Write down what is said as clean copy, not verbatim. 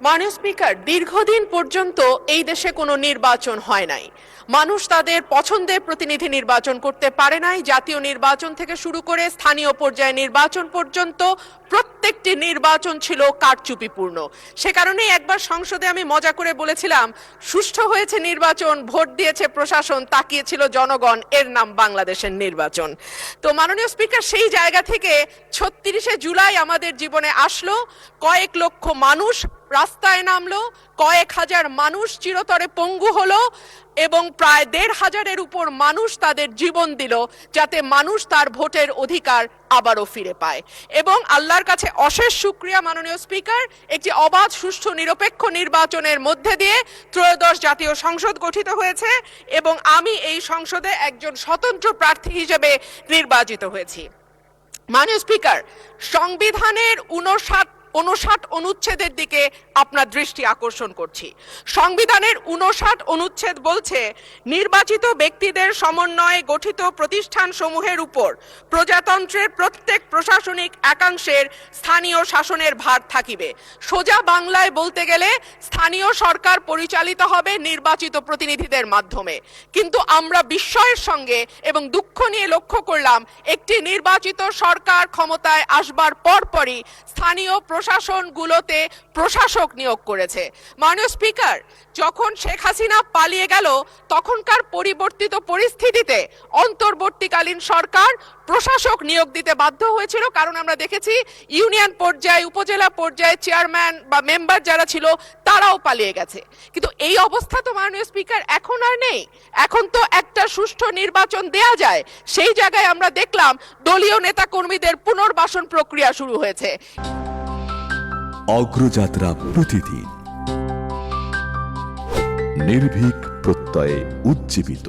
মাননীয় স্পিকার, দীর্ঘদিন পর্যন্ত এই দেশে কোনো নির্বাচন হয় নাই। মানুষ তাদের পছন্দের প্রতিনিধি নির্বাচন করতে পারে নাই। জাতীয় নির্বাচন থেকে শুরু করে স্থানীয় পর্যায়ে নির্বাচন পর্যন্ত প্রত্যেকটি নির্বাচন ছিল কারচুপিপূর্ণ। সে কারণেই একবার সংসদে আমি মজা করে বলেছিলাম, সুষ্ঠু হয়েছে নির্বাচন, ভোট দিয়েছে প্রশাসন, তাকিয়েছিল জনগণ, এর নাম বাংলাদেশের নির্বাচন। তো মাননীয় স্পিকার, সেই জায়গা থেকে ৩৬শে জুলাই আমাদের জীবনে আসলো, কয়েক লক্ষ মানুষ রাস্তায় নামলো, কয়েক হাজার মানুষ চিরতরে পঙ্গু হলো এবং প্রায় ১৫০০-এর উপর মানুষ তাদের জীবন দিল যাতে মানুষ তার ভোটের অধিকার আবারও ফিরে পায়। এবং আল্লাহর কাছে অশেষ শুকরিয়া মাননীয় স্পিকার, একটি অবাধ, সুষ্ঠু, নিরপেক্ষ নির্বাচনের মধ্যে দিয়ে ত্রয়োদশ জাতীয় সংসদ গঠিত হয়েছে এবং আমি এই সংসদে একজন স্বতন্ত্র প্রার্থী হিসেবে নির্বাচিত হয়েছি। মাননীয় স্পিকার, সংবিধানের ৫৯ অনুচ্ছেদের দিকে আপনার দৃষ্টি আকর্ষণ করছি। সংবিধানের ৫৯ অনুচ্ছেদ বলছে, নির্বাচিত ব্যক্তিদের সমন্বয়ে গঠিত প্রতিষ্ঠান সমূহের উপর প্রজাতন্ত্রের প্রত্যেক প্রশাসনিক একাংশের স্থানীয় শাসনের ভার থাকিবে। সোজা বাংলায় বলতে গেলে স্থানীয় সরকার পরিচালিত হবে নির্বাচিত প্রতিনিধিদের মাধ্যমে। কিন্তু আমরা বিস্ময়ের সঙ্গে এবং দুঃখ নিয়ে লক্ষ্য করলাম, একটি নির্বাচিত সরকার ক্ষমতায় আসবার পরপরই স্থানীয় প্রশাসনগুলোতে প্রশাসক নিয়োগ করেছে। মাননীয় স্পিকার, যখন শেখ হাসিনা পালিয়ে গেল তখনকার পরিবর্তিত পরিস্থিতিতে অন্তর্বর্তীকালীন সরকার প্রশাসক নিয়োগ দিতে বাধ্য হয়েছিল, কারণ আমরা দেখেছি ইউনিয়ন পর্যায়ে, উপজেলা পর্যায়ে চেয়ারম্যান বা মেম্বার যারা ছিল তারাও পালিয়ে গেছে। কিন্তু এই অবস্থা তো মাননীয় স্পিকার এখন আর নেই। এখন তো একটা সুষ্ঠু নির্বাচন দেয়া যায়। সেই জায়গায় আমরা দেখলাম দলীয় নেতাকর্মীদের পুনর্বাসন প্রক্রিয়া শুরু হয়েছে। অগ্রযাত্রা প্রতিদিন, নির্ভীক প্রত্যয়ে উজ্জীবিত।